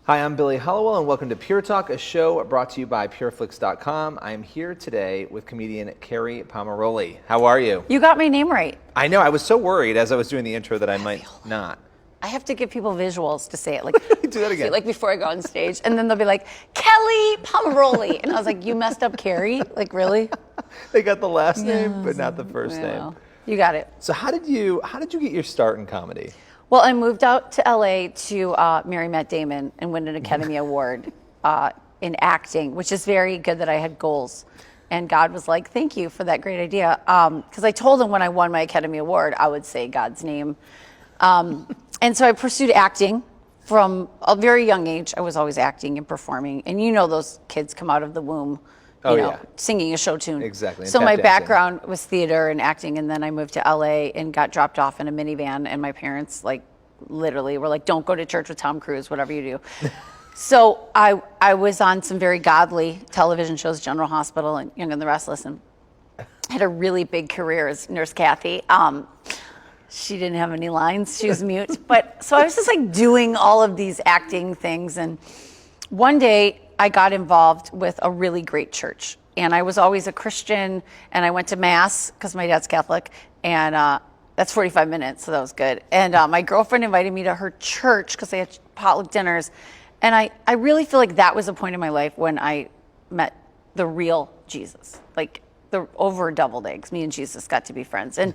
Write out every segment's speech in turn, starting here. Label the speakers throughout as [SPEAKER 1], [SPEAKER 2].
[SPEAKER 1] Hi, I'm Billy Hollowell, and welcome to Pure Talk, a show brought to you by PureFlix.com. I'm here today with comedian Kerri Pomarolli. How are you?
[SPEAKER 2] You got my name right.
[SPEAKER 1] I know. I was so worried as I was doing the intro that I might not.
[SPEAKER 2] I have to give people visuals to say it. Like,
[SPEAKER 1] do that again.
[SPEAKER 2] Like before I go on stage. And then they'll be like, Kerri Pomarolli. And I was like, you messed up Kerri? Like, really?
[SPEAKER 1] They got the last name, but not the first name.
[SPEAKER 2] Well, you got it.
[SPEAKER 1] So how did you get your start in comedy?
[SPEAKER 2] Well, I moved out to LA to marry Matt Damon and win an Academy Award in acting, which is very good that I had goals. And God was like, thank you for that great idea. Because I told him when I won my Academy Award, I would say God's name. And so I pursued acting from a very young age. I was always acting and performing. And you know those kids come out of the womb, you know, singing a show tune.
[SPEAKER 1] Exactly.
[SPEAKER 2] So my background was theater and acting, and then I moved to LA and got dropped off in a minivan, and my parents literally were like, don't go to church with Tom Cruise, whatever you do. So I was on some very godly television shows, General Hospital and Young and the Restless, and had a really big career as Nurse Kathy. She didn't have any lines, she was mute. But so I was just doing all of these acting things, and one day I got involved with a really great church. And I was always a Christian, and I went to Mass, because my dad's Catholic, and that's 45 minutes, so that was good. And my girlfriend invited me to her church, because they had potluck dinners. And I really feel like that was a point in my life when I met the real Jesus. Like, over deviled eggs, me and Jesus got to be friends. And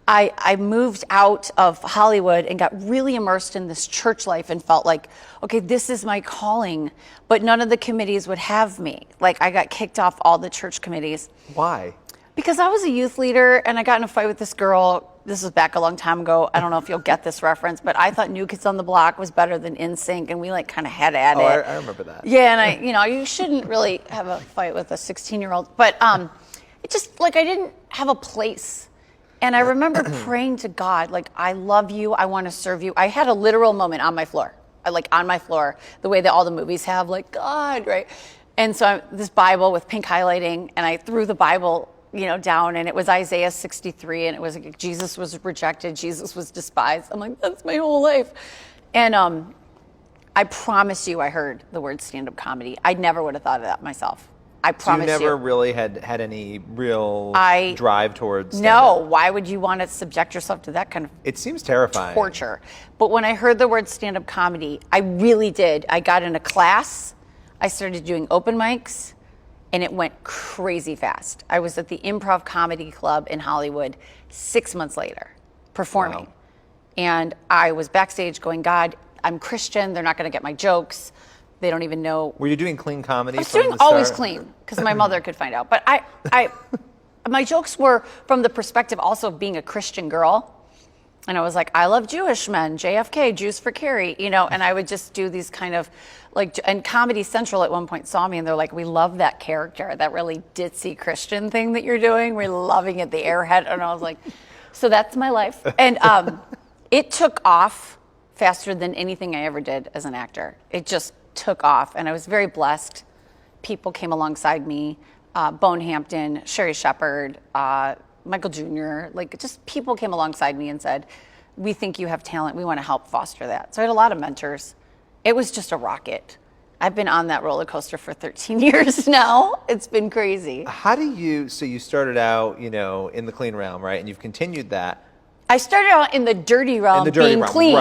[SPEAKER 2] I moved out of Hollywood and got really immersed in this church life and felt like, okay, this is my calling, but none of the committees would have me. Like, I got kicked off all the church committees.
[SPEAKER 1] Why?
[SPEAKER 2] Because I was a youth leader and I got in a fight with this girl. This was back a long time ago. I don't know if you'll get this reference, but I thought New Kids on the Block was better than NSYNC, and we kind of had at it.
[SPEAKER 1] I remember that.
[SPEAKER 2] Yeah, and you shouldn't really have a fight with a 16-year-old, but it just, I didn't have a place. And I remember praying to God, I love you, I want to serve you. I had a literal moment on my floor, the way that all the movies have, God, right? And so this Bible with pink highlighting, and I threw the Bible, down, and it was Isaiah 63, and it was like, Jesus was rejected, Jesus was despised. I'm like, that's my whole life. And I promise you I heard the word stand-up comedy. I never would have thought of that myself. I promise you.
[SPEAKER 1] So you never really had any real drive towards stand-up?
[SPEAKER 2] No, why would you want to subject yourself to that kind of
[SPEAKER 1] It seems terrifying.
[SPEAKER 2] Torture. But when I heard the word stand-up comedy, I really did. I got in a class, I started doing open mics, and it went crazy fast. I was at the Improv Comedy Club in Hollywood 6 months later, performing. Wow. And I was backstage going, God, I'm Christian, they're not going to get my jokes. They don't even know.
[SPEAKER 1] Were you doing clean comedy?
[SPEAKER 2] I was doing always clean, because my mother could find out. But my jokes were from the perspective also of being a Christian girl. And I was like, I love Jewish men, JFK, Jews for Kerri, and I would just do these kind of and Comedy Central at one point saw me and they're like, we love that character, that really ditzy Christian thing that you're doing. We're loving it, the airhead. And I was like, so that's my life. And it took off faster than anything I ever did as an actor. It just took off, and I was very blessed. People came alongside me, Bone Hampton, Sherry Shepherd, Michael Jr., just people came alongside me and said, we think you have talent, we want to help foster that. So I had a lot of mentors. It was just a rocket. I've been on that roller coaster for 13 years now. It's been crazy.
[SPEAKER 1] So you started out, in the clean realm, right? And you've continued that.
[SPEAKER 2] I started out in the dirty realm, being clean.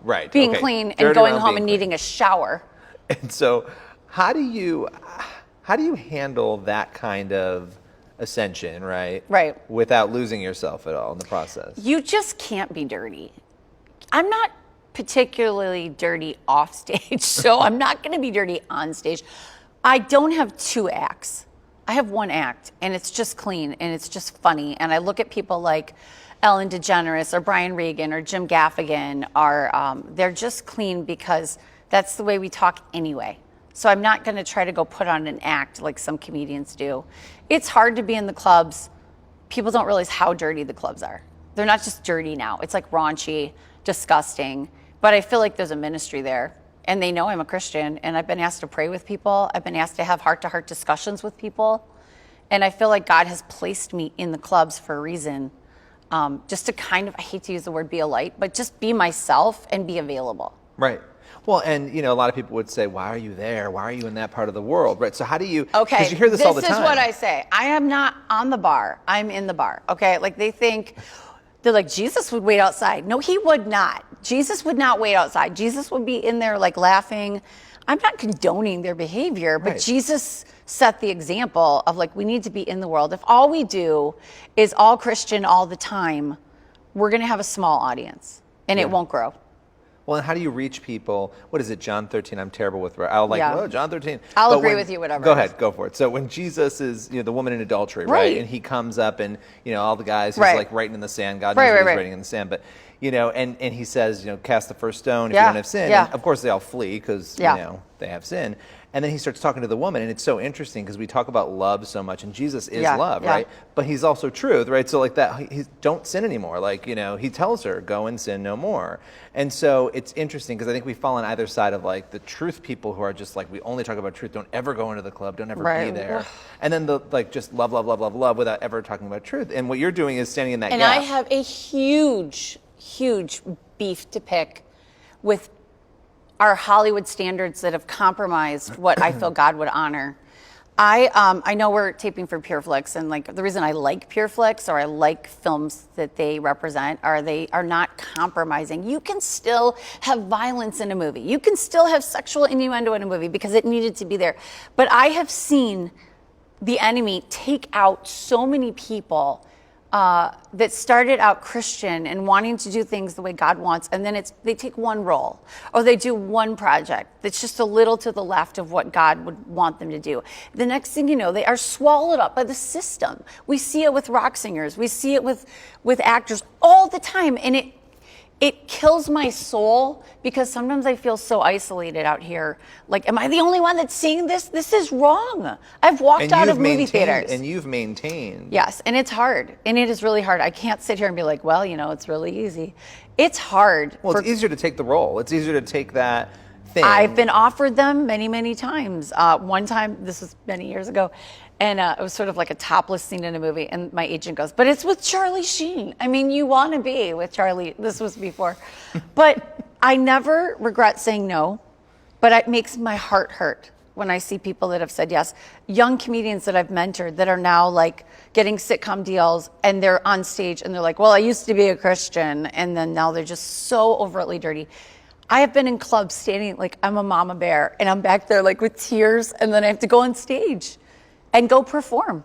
[SPEAKER 1] Right.
[SPEAKER 2] Being clean and going home and needing a shower.
[SPEAKER 1] And so how do you handle that kind of ascension, right?
[SPEAKER 2] Right.
[SPEAKER 1] Without losing yourself at all in the process?
[SPEAKER 2] You just can't be dirty. I'm not particularly dirty off stage, so I'm not going to be dirty on stage. I don't have two acts. I have one act, and it's just clean, and it's just funny. And I look at people like Ellen DeGeneres or Brian Regan or Jim Gaffigan, they're just clean because that's the way we talk anyway. So I'm not going to try to go put on an act like some comedians do. It's hard to be in the clubs. People don't realize how dirty the clubs are. They're not just dirty now. It's raunchy, disgusting. But I feel like there's a ministry there. And they know I'm a Christian. And I've been asked to pray with people. I've been asked to have heart-to-heart discussions with people. And I feel like God has placed me in the clubs for a reason. Just to I hate to use the word be a light, but just be myself and be available.
[SPEAKER 1] Right. Well, and a lot of people would say, "Why are you there? Why are you in that part of the world?" Right? So how do you?
[SPEAKER 2] Okay,
[SPEAKER 1] Because you hear this all the time.
[SPEAKER 2] This is what I say. I am not on the bar. I'm in the bar. Okay, like they're like, Jesus would wait outside. No, he would not. Jesus would not wait outside. Jesus would be in there like laughing. I'm not condoning their behavior, but
[SPEAKER 1] Right.
[SPEAKER 2] Jesus set the example of like, we need to be in the world. If all we do is all Christian all the time, we're going to have a small audience and it won't grow.
[SPEAKER 1] Well, and how do you reach people? What is it, John 13? I'm terrible with. I'll like,
[SPEAKER 2] Yeah.
[SPEAKER 1] oh, John 13.
[SPEAKER 2] I'll
[SPEAKER 1] But
[SPEAKER 2] agree with you, whatever
[SPEAKER 1] Go
[SPEAKER 2] it is.
[SPEAKER 1] ahead, go for it. So when Jesus is, the woman in adultery,
[SPEAKER 2] Right.
[SPEAKER 1] And he comes up and, all the guys, he's
[SPEAKER 2] Right.
[SPEAKER 1] like writing in the sand. God knows
[SPEAKER 2] Right,
[SPEAKER 1] what
[SPEAKER 2] right,
[SPEAKER 1] he's
[SPEAKER 2] right.
[SPEAKER 1] writing in the sand. But, and he says, cast the first stone if
[SPEAKER 2] Yeah,
[SPEAKER 1] you don't have sin.
[SPEAKER 2] yeah.
[SPEAKER 1] And of course they all flee because, they have sin. And then he starts talking to the woman, and it's so interesting because we talk about love so much, and Jesus is love, right? But he's also truth, right? So like that, don't sin anymore. Like, he tells her, go and sin no more. And so it's interesting because I think we fall on either side of like the truth people who are just like, we only talk about truth, don't ever go into the club, don't ever be there. And then the like just love, love, love, love, love without ever talking about truth. And what you're doing is standing in that
[SPEAKER 2] And
[SPEAKER 1] gap.
[SPEAKER 2] I have a huge beef to pick with our Hollywood standards that have compromised what I feel God would honor. I know we're taping for PureFlix, and like the reason I like PureFlix or I like films that they represent are they are not compromising. You can still have violence in a movie. You can still have sexual innuendo in a movie because it needed to be there. But I have seen the enemy take out so many people that started out Christian and wanting to do things the way God wants, and then they take one role or they do one project that's just a little to the left of what God would want them to do. The next thing you know, they are swallowed up by the system. We see it with rock singers, we see it with actors all the time, and it kills my soul because sometimes I feel so isolated out here. Like, am I the only one that's seeing this? This is wrong. I've walked out of movie theaters.
[SPEAKER 1] And you've maintained.
[SPEAKER 2] Yes, and it's hard. And it is really hard. I can't sit here and be like, well, it's really easy. It's hard.
[SPEAKER 1] Well, it's easier to take the role. It's easier to take that thing.
[SPEAKER 2] I've been offered them many, many times. One time, this was many years ago, and it was sort of like a topless scene in a movie. And my agent goes, but it's with Charlie Sheen. I mean, you want to be with Charlie. This was before. But I never regret saying no, but it makes my heart hurt when I see people that have said yes. Young comedians that I've mentored that are now like getting sitcom deals and they're on stage and they're like, well, I used to be a Christian. And then now they're just so overtly dirty. I have been in clubs standing like I'm a mama bear and I'm back there like with tears and then I have to go on stage and go perform.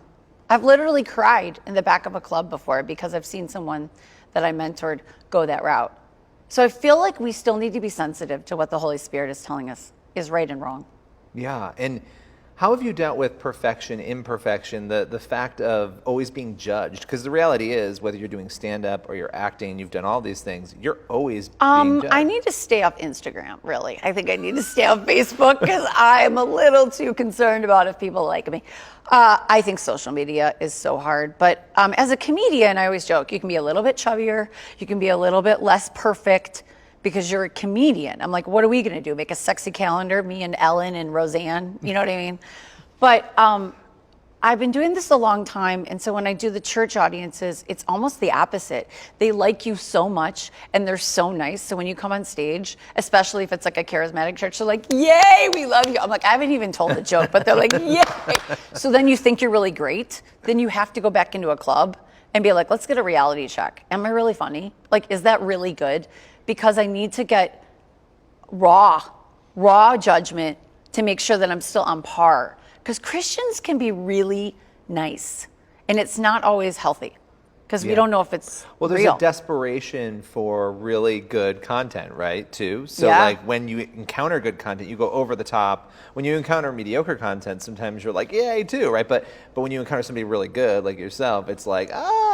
[SPEAKER 2] I've literally cried in the back of a club before because I've seen someone that I mentored go that route. So I feel like we still need to be sensitive to what the Holy Spirit is telling us is right and wrong.
[SPEAKER 1] Yeah, and how have you dealt with perfection, imperfection, the fact of always being judged? Because the reality is, whether you're doing stand-up or you're acting, you've done all these things, you're always being judged.
[SPEAKER 2] I need to stay off Instagram, really. I think I need to stay off Facebook because I'm a little too concerned about if people like me. I think social media is so hard. But as a comedian, I always joke, you can be a little bit chubbier, you can be a little bit less perfect, because you're a comedian. I'm like, what are we gonna do? Make a sexy calendar, me and Ellen and Roseanne, you know what I mean? But I've been doing this a long time, and so when I do the church audiences, it's almost the opposite. They like you so much, and they're so nice, so when you come on stage, especially if it's like a charismatic church, they're like, yay, we love you. I'm like, I haven't even told the joke, but they're like, yay. So then you think you're really great, then you have to go back into a club and be like, let's get a reality check. Am I really funny? Like, is that really good? Because I need to get raw judgment to make sure that I'm still on par. Because Christians can be really nice, and it's not always healthy. Because we don't know if it's
[SPEAKER 1] Well, there's
[SPEAKER 2] real.
[SPEAKER 1] a desperation for really good content, right, too? So,
[SPEAKER 2] Yeah.
[SPEAKER 1] like, when you encounter good content, you go over the top. When you encounter mediocre content, sometimes you're like, yay, too, right? But when you encounter somebody really good, like yourself, it's like,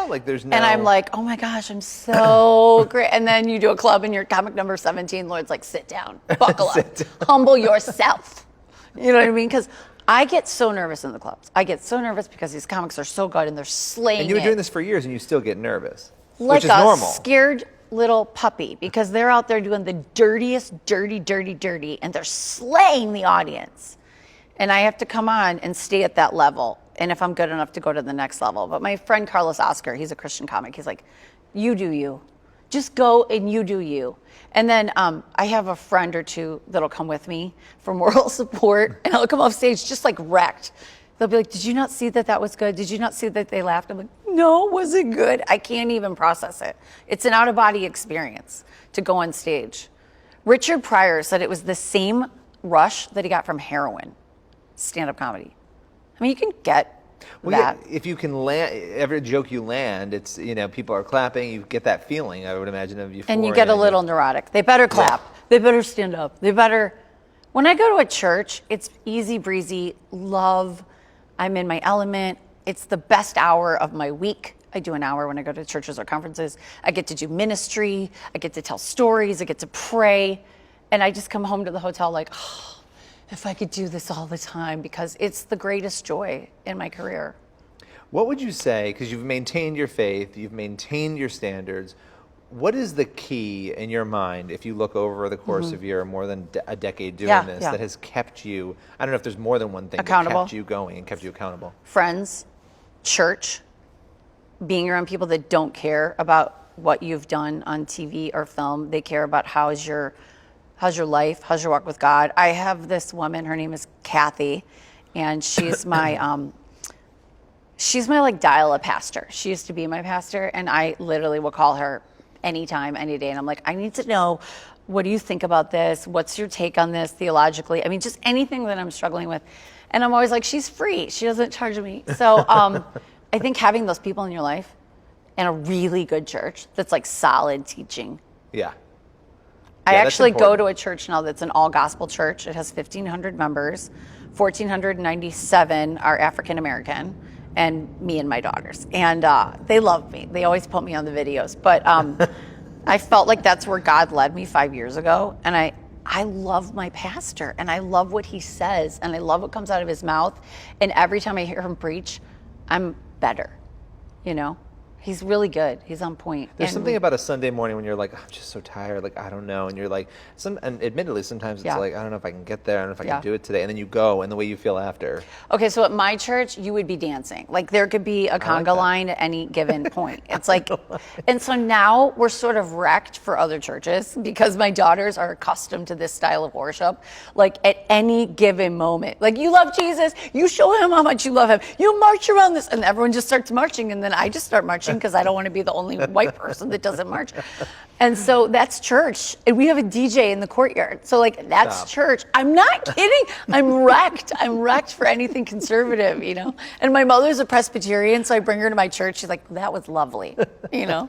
[SPEAKER 1] like there's no...
[SPEAKER 2] And I'm like, oh my gosh, I'm so great. And then you do a club and you're comic number 17, Lord's like, sit down, buckle up, humble yourself. You know what I mean? Because I get so nervous in the clubs. I get so nervous because these comics are so good and they're slaying it.
[SPEAKER 1] And you've been doing this for years and you still get nervous,
[SPEAKER 2] like
[SPEAKER 1] which is
[SPEAKER 2] a
[SPEAKER 1] normal.
[SPEAKER 2] Scared little puppy because they're out there doing the dirtiest, dirty, and they're slaying the audience. And I have to come on and stay at that level. And if I'm good enough to go to the next level. But my friend Carlos Oscar, he's a Christian comic. He's like, you do you. Just go and you do you. And then I have a friend or two that'll come with me for moral support, and I'll come off stage just like wrecked. They'll be like, did you not see that was good? Did you not see that they laughed? I'm like, no, was it good? I can't even process it. It's an out-of-body experience to go on stage. Richard Pryor said it was the same rush that he got from heroin, stand-up comedy. I mean, you can get that.
[SPEAKER 1] Yeah, if you can land, every joke you land, it's, people are clapping, you get that feeling, I would imagine, of euphoria.
[SPEAKER 2] And you get a little neurotic. They better clap. Yeah. They better stand up. When I go to a church, it's easy breezy, love, I'm in my element. It's the best hour of my week. I do an hour when I go to churches or conferences. I get to do ministry. I get to tell stories. I get to pray. And I just come home to the hotel like, oh, if I could do this all the time, because it's the greatest joy in my career.
[SPEAKER 1] What would you say, because you've maintained your faith, you've maintained your standards, what is the key in your mind, if you look over the course of your more than a decade doing this, that has kept you, I don't know if there's more than one thing,
[SPEAKER 2] accountable,
[SPEAKER 1] that kept you going and kept you accountable?
[SPEAKER 2] Friends, church, being around people that don't care about what you've done on TV or film. They care about how's your life, how's your walk with God. I have this woman, her name is Kathy, and she's my like dial-up pastor. She used to be my pastor, and I literally will call her anytime, any day, and I'm like, I need to know, what do you think about this? What's your take on this theologically? I mean, just anything that I'm struggling with. And I'm always like, she's free. She doesn't charge me. So I think having those people in your life and a really good church that's like solid teaching.
[SPEAKER 1] Yeah.
[SPEAKER 2] I actually go to a church now that's an all gospel church. It has 1,500 members. 1,497 are African American, and me and my daughters. And they love me. They always put me on the videos. But I felt like that's where God led me 5 years ago. And I love my pastor, and I love what he says, and I love what comes out of his mouth. And every time I hear him preach, I'm better, He's really good. He's on point.
[SPEAKER 1] There's something about a Sunday morning when you're like, I'm just so tired, like, I don't know. And you're like, and admittedly, sometimes it's like, I don't know if I can get there, I don't know if I can do it today. And then you go, and the way you feel after.
[SPEAKER 2] Okay, so at my church, you would be dancing. Like, there could be a conga line at any given point. It's like, and so now we're sort of wrecked for other churches because my daughters are accustomed to this style of worship. Like, at any given moment, like, you love Jesus, you show him how much you love him, you march around this, and everyone just starts marching, and then I just start marching because I don't want to be the only white person that doesn't march. And so that's church. And we have a DJ in the courtyard. So like, that's church. I'm not kidding. I'm wrecked. I'm wrecked for anything conservative, And my mother's a Presbyterian, so I bring her to my church. She's like, that was lovely,
[SPEAKER 1] How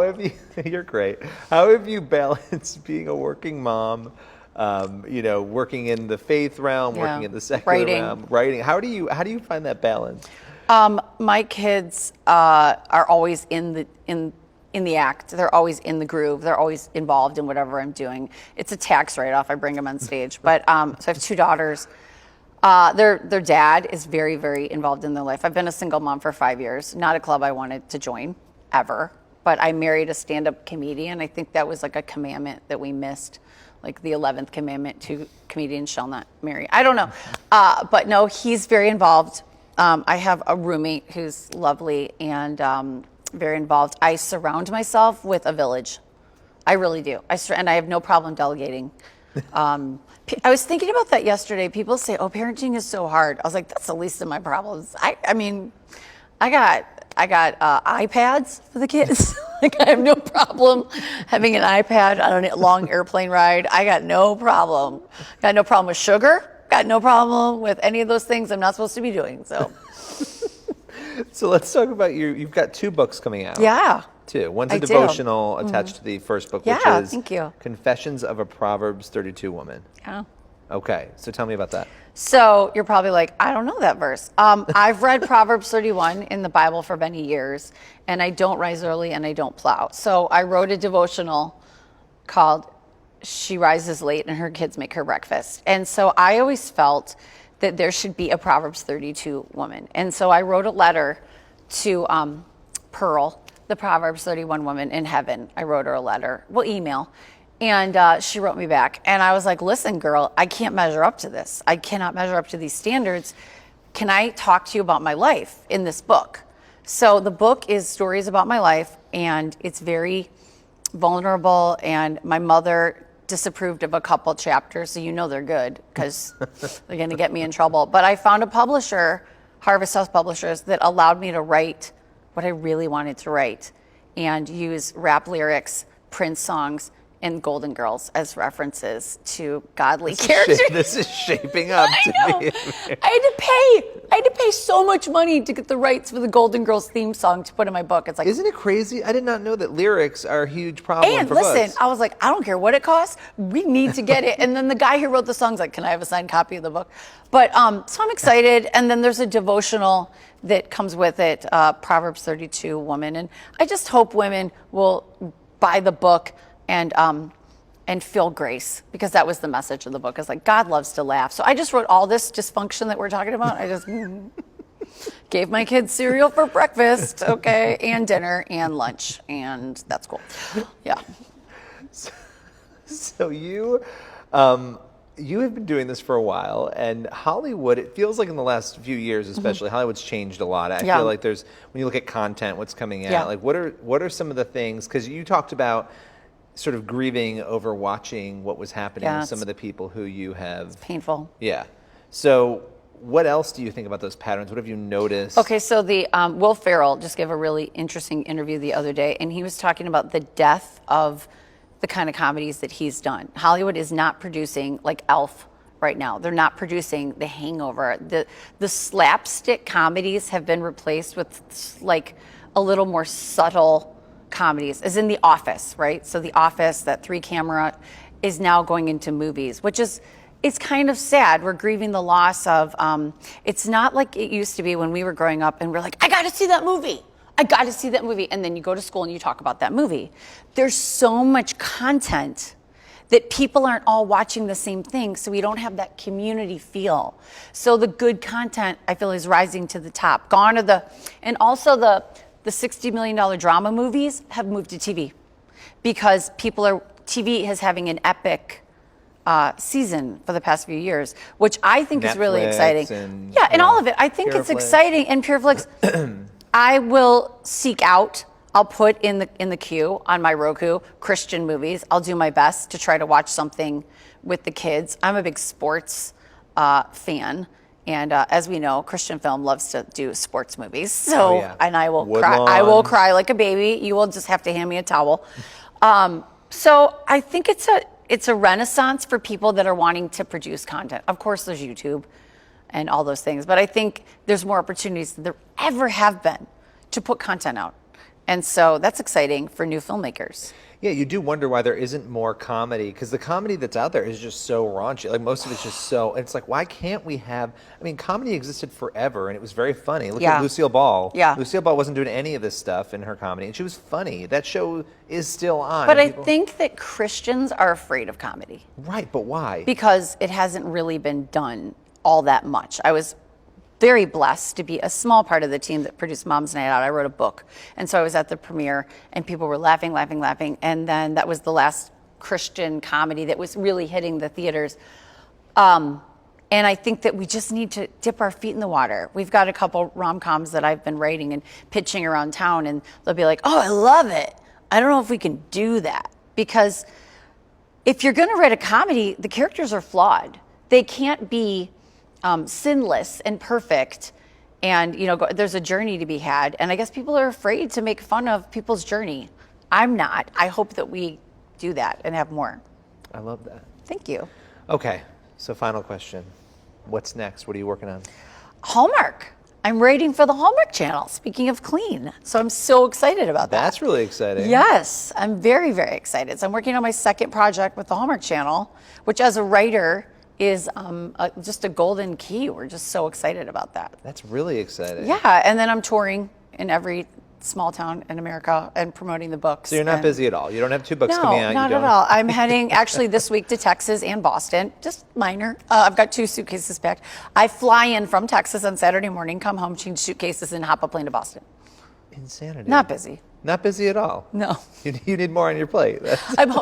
[SPEAKER 1] have you, you're great. How have you balanced being a working mom, working in the faith realm, working in the secular realm, writing? How do you find that balance?
[SPEAKER 2] My kids are always in the act. They're always in the groove. They're always involved in whatever I'm doing. It's a tax write-off. I bring them on stage. But so I have two daughters. Their dad is very, very involved in their life. I've been a single mom for 5 years. Not a club I wanted to join ever. But I married a stand-up comedian. I think that was like a commandment that we missed, like the 11th commandment: two comedians shall not marry. I don't know. But no, he's very involved. I have a roommate who's lovely and very involved. I surround myself with a village. I really do. And I have no problem delegating. I was thinking about that yesterday. People say, oh, parenting is so hard. I was like, that's the least of my problems. I mean, I got iPads for the kids. Like, I have no problem having an iPad on a long airplane ride. I got no problem. Got no problem with sugar. Got no problem with any of those things I'm not supposed to be doing.
[SPEAKER 1] So let's talk about you've got 2 books coming out.
[SPEAKER 2] Yeah.
[SPEAKER 1] 2. One's a devotional attached to the first book, which is
[SPEAKER 2] thank you.
[SPEAKER 1] Confessions of a Proverbs 32 Woman.
[SPEAKER 2] Yeah.
[SPEAKER 1] Okay, so tell me about that.
[SPEAKER 2] So you're probably like, I don't know that verse. I've read Proverbs 31 in the Bible for many years, and I don't rise early and I don't plow. So I wrote a devotional called She Rises Late and Her Kids Make Her Breakfast. And so I always felt that there should be a Proverbs 32 woman. And so I wrote a letter to Pearl, the Proverbs 31 woman in heaven. I wrote her a letter, email. And she wrote me back. And I was like, listen, girl, I can't measure up to this. I cannot measure up to these standards. Can I talk to you about my life in this book? So the book is stories about my life, and it's very vulnerable, and my mother disapproved of a couple chapters, so they're good because they're going to get me in trouble. But I found a publisher, Harvest House Publishers, that allowed me to write what I really wanted to write and use rap lyrics, Prince songs, and Golden Girls as references to godly characters.
[SPEAKER 1] This is shaping up to be.
[SPEAKER 2] I had to pay so much money to get the rights for the Golden Girls theme song to put in my book. It's like,
[SPEAKER 1] isn't it crazy? I did not know that lyrics are a huge problem
[SPEAKER 2] and
[SPEAKER 1] for
[SPEAKER 2] listen,
[SPEAKER 1] books.
[SPEAKER 2] I was like, I don't care what it costs. We need to get it. And then the guy who wrote the song's like, can I have a signed copy of the book? But so I'm excited. And then there's a devotional that comes with it, Proverbs 32 woman. And I just hope women will buy the book and feel grace, because that was the message of the book. It's like, God loves to laugh. So I just wrote all this dysfunction that we're talking about. I just gave my kids cereal for breakfast, okay, and dinner and lunch, and that's cool. Yeah.
[SPEAKER 1] So you have been doing this for a while, and Hollywood, it feels like in the last few years especially, Hollywood's changed a lot. I feel like when you look at content, what's coming out, like what are some of the things, because you talked about sort of grieving over watching what was happening with some of the people who you have.
[SPEAKER 2] It's painful.
[SPEAKER 1] Yeah. So what else do you think about those patterns? What have you noticed?
[SPEAKER 2] Okay, so the Will Ferrell just gave a really interesting interview the other day, and he was talking about the death of the kind of comedies that he's done. Hollywood is not producing like Elf right now. They're not producing The Hangover. The slapstick comedies have been replaced with like a little more subtle comedies, as in The Office, right? So The Office, that 3-camera, is now going into movies, which is, it's kind of sad. We're grieving the loss of, it's not like it used to be when we were growing up and we're like, I got to see that movie. I got to see that movie. And then you go to school and you talk about that movie. There's so much content that people aren't all watching the same thing, so we don't have that community feel. So the good content, I feel, is rising to the top. And also the $60 million drama movies have moved to TV, because TV is having an epic season for the past few years, which I think is really exciting. And all of it. I think it's exciting. And PureFlix, I will seek out. I'll put in the queue on my Roku Christian movies. I'll do my best to try to watch something with the kids. I'm a big sports fan. And as we know, Christian film loves to do sports movies. So, and I will cry. I will cry like a baby. You will just have to hand me a towel. So I think it's a renaissance for people that are wanting to produce content. Of course, there's YouTube and all those things, but I think there's more opportunities than there ever have been to put content out. And so that's exciting for new filmmakers.
[SPEAKER 1] Yeah, you do wonder why there isn't more comedy, because the comedy that's out there is just so raunchy. Like, most of it's just so, it's like, why can't we have, I mean, comedy existed forever and it was very funny. Look at Lucille Ball.
[SPEAKER 2] Yeah.
[SPEAKER 1] Lucille Ball wasn't doing any of this stuff in her comedy, and she was funny. That show is still on.
[SPEAKER 2] But I think that Christians are afraid of comedy.
[SPEAKER 1] Right, but why?
[SPEAKER 2] Because it hasn't really been done all that much. I was very blessed to be a small part of the team that produced Mom's Night Out. I wrote a book. And so I was at the premiere and people were laughing. And then that was the last Christian comedy that was really hitting the theaters. And I think that we just need to dip our feet in the water. We've got a couple rom-coms that I've been writing and pitching around town, and they'll be like, oh, I love it. I don't know if we can do that. Because if you're going to write a comedy, the characters are flawed. They can't be sinless and perfect, and there's a journey to be had, and I guess people are afraid to make fun of people's journey. I'm not. I hope that we do that and have more.
[SPEAKER 1] I love that.
[SPEAKER 2] Thank you.
[SPEAKER 1] Okay, so final question. What's next? What are you working on?
[SPEAKER 2] Hallmark. I'm writing for the Hallmark Channel, speaking of clean. So I'm so excited about that.
[SPEAKER 1] That's really exciting.
[SPEAKER 2] Yes, I'm very, very excited. So I'm working on my second project with the Hallmark Channel, which as a writer is just a golden key. We're just so excited about that.
[SPEAKER 1] That's really exciting.
[SPEAKER 2] Yeah, and then I'm touring in every small town in America and promoting the books.
[SPEAKER 1] So you're not busy at all? You don't have 2 books coming out?
[SPEAKER 2] No, not at all. I'm heading actually this week to Texas and Boston, just minor. I've got 2 suitcases packed. I fly in from Texas on Saturday morning, come home, change suitcases, and hop a plane to Boston.
[SPEAKER 1] Insanity.
[SPEAKER 2] Not busy.
[SPEAKER 1] Not busy at all?
[SPEAKER 2] No.
[SPEAKER 1] You need more on your plate.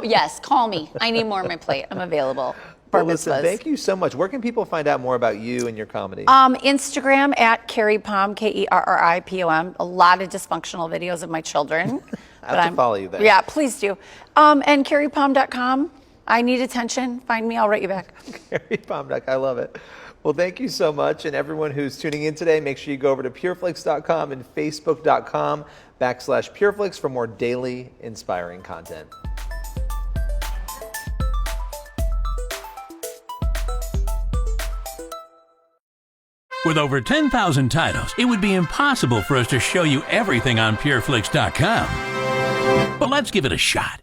[SPEAKER 2] Yes, call me. I need more on my plate. I'm available. bar
[SPEAKER 1] Well, listen,
[SPEAKER 2] mitzvahs.
[SPEAKER 1] thank you so much. Where can people find out more about you and your comedy?
[SPEAKER 2] Instagram at Kerri Pom, KerriPom. A lot of dysfunctional videos of my children.
[SPEAKER 1] I have to follow you there.
[SPEAKER 2] Yeah, please do. And KerriPom.com. I need attention. Find me. I'll write you back.
[SPEAKER 1] Kerri Pomarolli, I love it. Well, thank you so much. And everyone who's tuning in today, make sure you go over to pureflix.com and facebook.com/pureflix for more daily inspiring content.
[SPEAKER 3] With over 10,000 titles, it would be impossible for us to show you everything on pureflix.com. But let's give it a shot.